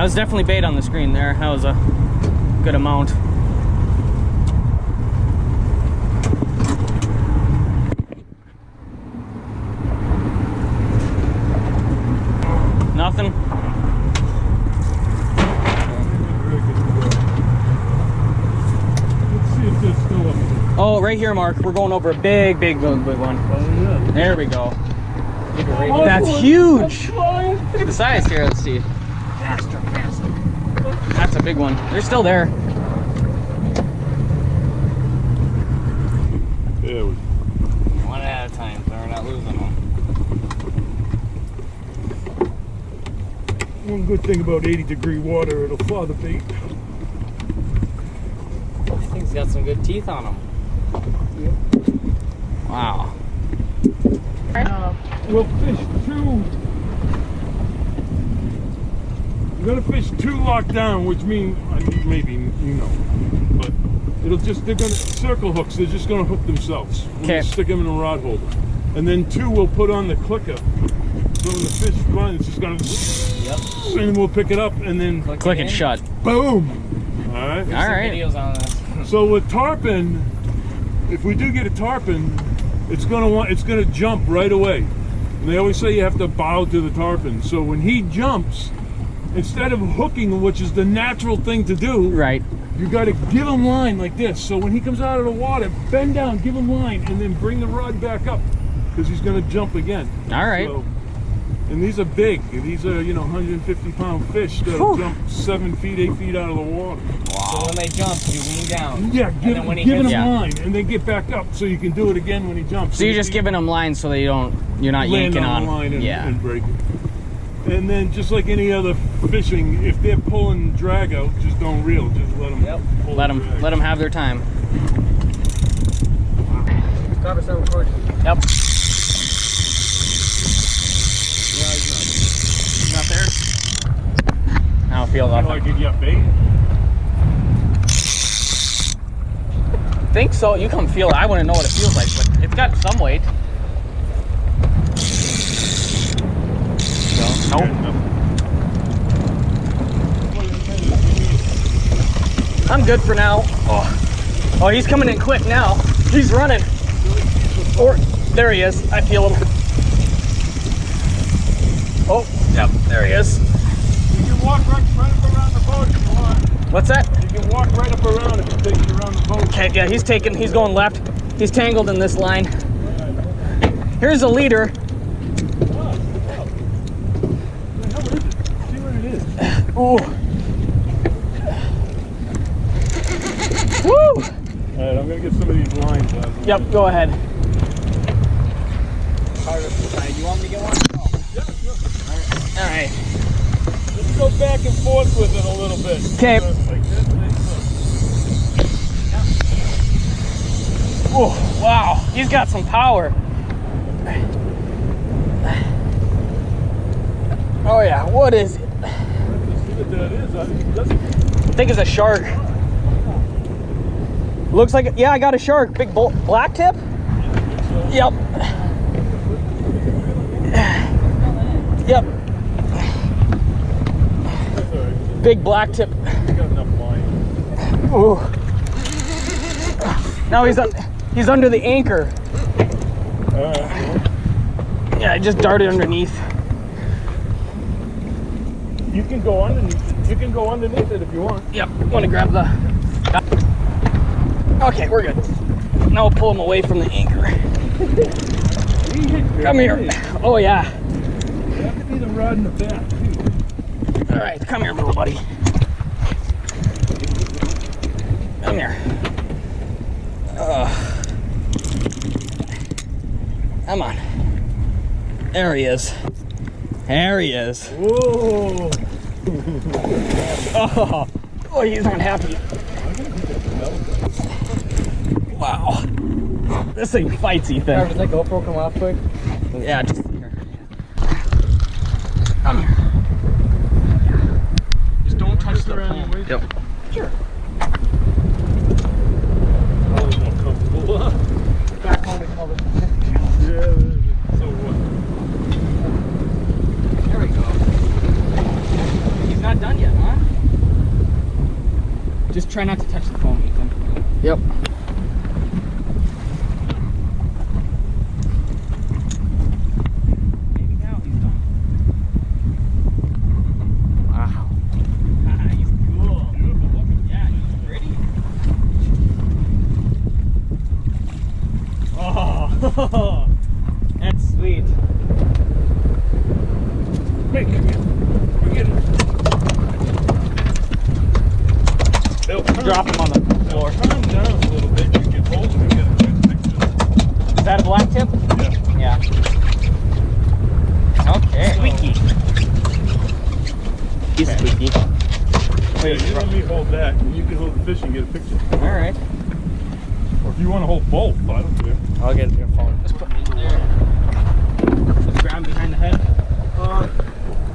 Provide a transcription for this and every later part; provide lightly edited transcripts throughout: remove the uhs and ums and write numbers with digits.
was definitely bait on the screen there. That was a good amount. Nothing. Let's see if there's still a... Oh, right here, Mark. We're going over a big one. Oh, yeah. There we go. Oh, That's huge. Look Look at the size here. Let's see. faster. That's a big one. They're still there. There we go. One at a time, so we're not losing them. One good thing about 80-degree water, it'll thaw the bait. This thing's got some good teeth on them. Yep. Wow. We'll fish two. We're gonna fish two locked down, which means maybe you know, but they're gonna circle hooks. They're just gonna hook themselves. We'll stick them in a rod holder, and then two we'll put on the clicker. So when the fish runs, it's just gonna, and we'll pick it up and then Click it shut. Boom. All right. All right. Videos on this. So with tarpon, if we do get a tarpon, it's gonna jump right away. And they always say you have to bow to the tarpon. So when he jumps, instead of hooking, which is the natural thing to do, Right. you got to give him line like this. So when he comes out of the water, bend down, give him line, and then bring the rod back up because he's going to jump again. All right. So, and these are big. These are 150-pound fish that'll jump 7 feet, 8 feet out of the water. So when they jump, you lean down. Yeah, when he giving hits- him line, and then get back up so you can do it again when he jumps. So you're just giving them lines so that you're not land yanking on on. the line and, Yeah. and break it. And then just like any other fishing, if they're pulling drag out, just don't reel. Just let them pull Let the drag. them have their time. Stop us recording. Yep. Yeah, He's not there. I don't feel I nothing. did you have bait? Think so. You come feel it. I wouldn't know what it feels like, but it's got some weight. So, nope. I'm good for now. Oh, he's coming in quick now. He's running. Or there he is. I feel him. Oh, yep, there he is. You can walk right up around the boat if you want. What's that? You can walk right up around if you take you around the boat. Okay, yeah, he's going left. He's tangled in this line. Here's a leader. See what it is. Ooh. Woo! Alright, I'm gonna get some of these lines out. Yep, go ahead. You want me to get one? Yeah, sure. All right. Let's go back and forth with it a little bit. Okay. Like this, and then Oh, wow, he's got some power. Oh yeah, what is it? let's see what that is. I think it's a shark. Looks like, yeah, I got a shark. Big blacktip? Yep. Yep. Big blacktip. Got enough line. Ooh. Now he's under the anchor. Yeah, I just darted underneath. You can go underneath it. You can go underneath it if you want. Yep, I'm gonna grab the... Okay, we're good. Now we'll pull him away from the anchor. Come here. Oh yeah. You have to be the rod in the back too. All right, come here, little buddy. Come here. Come on. There he is. There he is. Whoa! Oh, he's not happy. Wow. This thing fights, Ethan. Does that GoPro come off quick? Yeah, just here. Come here. Just don't touch the phone. Yep. Sure. A little more comfortable. Back home and cover. Yeah, so what? There we go. He's not done yet, huh? try not to touch the phone, Ethan. Yep. Maybe now he's done. Wow. He's cool. Beautiful looking. Yeah, he's pretty. Oh, that's sweet. Hey, come here. Come get it. Drop him on the floor. Calm down a little bit. You can hold him and get a good picture. Is that a black tip? Yeah. Yeah. Okay. Squeaky. He's squeaky. Yeah, you let me hold that, and you can hold the fish and get a picture. All right. Or if you want to hold both, I don't care. I'll get your phone. Just put it there. Just grab him behind the head.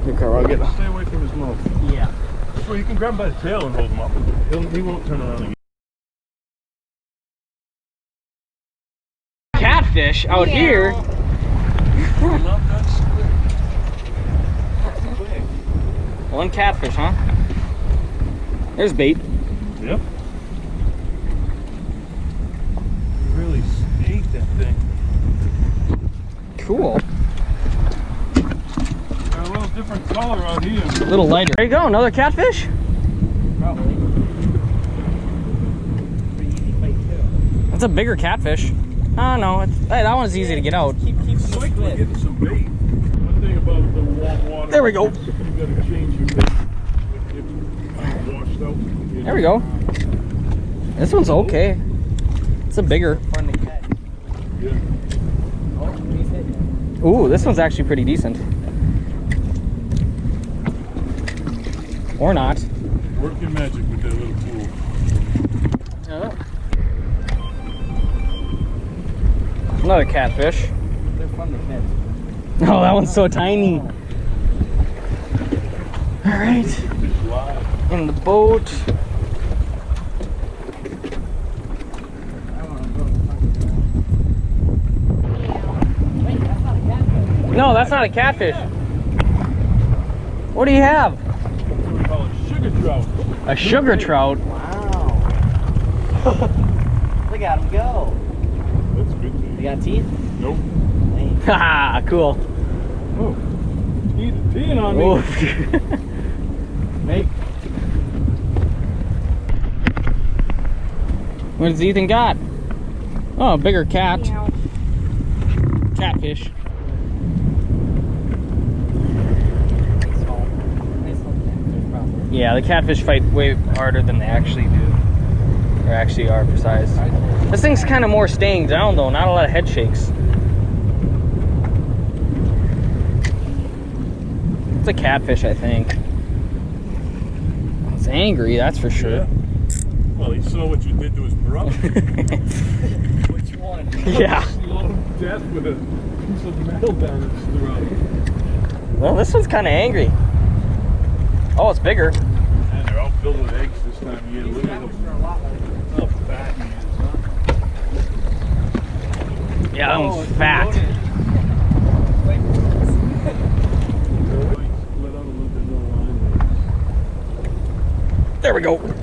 Okay, I'll get. Stay away from his mouth. Yeah. Well, you can grab him by the tail and hold him up. He won't turn around again. Catfish out here. Not that squid. One catfish, huh? There's bait. Yep. Really ate that thing. Cool. Got a little different color out here. A little lighter. There you go, another catfish. Probably. Pretty easy fight too. That's a bigger catfish. Oh no, hey, that one's eased to get out. Keep the It's like we're squid. getting some bait. One thing about the warm water. There we go. You gotta change your bait. If washed out. There we go. This one's okay. It's a bigger. Fun to catch. Yeah. Oh, he's hitting. Ooh, this one's actually pretty decent. Or not. Working magic with that little tool. Another catfish. They're fun to catch. Oh, that one's so tiny. All right, Fish live. in the boat. I want to go to the fucking Wait, that's not a catfish. No, that's not a catfish. What do you have? That's what we call it, sugar trout. A sugar trout. Wow. Look at him go. That's good to They eat. got teeth? Nope. Dang. Haha, cool. Oh. Peeing on me. Oh. Mate. What does Ethan got? Oh, a bigger cat. Catfish. Yeah, the catfish fight way harder than they actually do. Or actually are for size. This thing's kind of more staying down though, not a lot of head shakes. It's a catfish, I think. It's angry, that's for sure. Yeah. Well, he saw what you did to his brother. What you want? Yeah. Slow death with a piece of metal down his throat. Well, this one's kind of angry. Oh, it's bigger. And they're all filled with eggs this time of year. Look at them. For a lot like How fat he is, huh? Yeah, that one's fat. Let out a little bit more line There we go. there.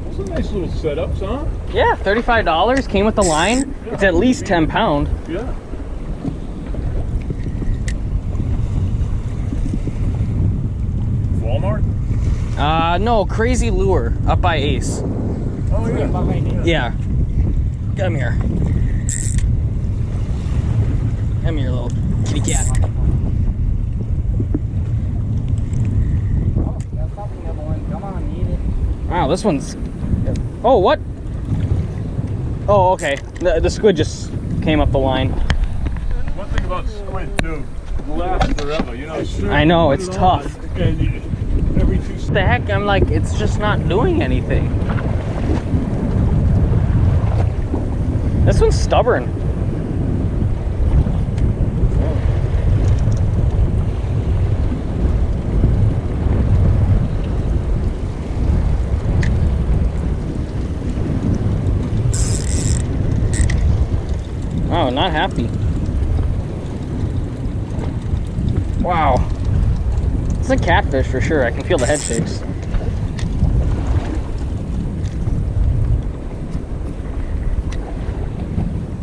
Those are nice little setups, huh? Yeah, $35 came with the line. It's at least 10 pound. Yeah. Walmart? No, Crazy Lure up by Ace. Oh, yeah. behind it. Yeah. Come here. Come here, little kitty cat. Oh, that's something the other one. Come on, eat it. Wow, this one's... Oh, what? Oh, okay. The squid just came up the line. One thing about squid, too, it lasts forever. You know, sure, I know, put it's it tough. on, and every 2 What the heck? I'm like, it's just not doing anything. This one's stubborn. Oh, not happy. Wow. It's a catfish for sure. I can feel the head shakes.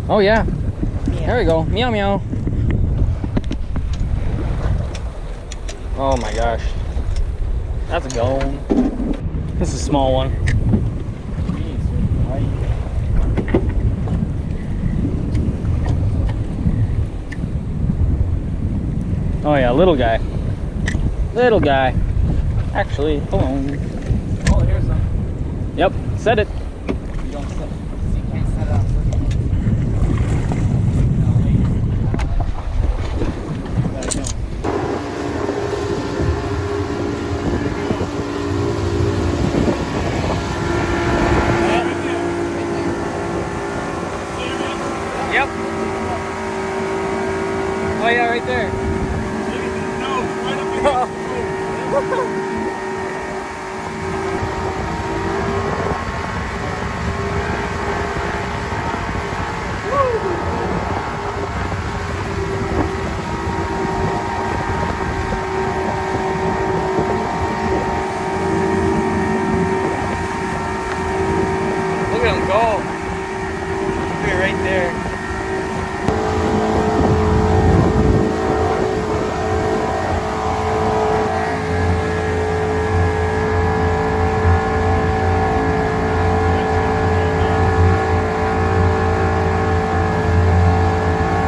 Oh yeah. Yeah. There we go. Meow meow. Oh my gosh. That's a gone. This is a small one. Oh yeah, little guy. Little guy. Actually, hold on. Oh, here's some. Yep, said it.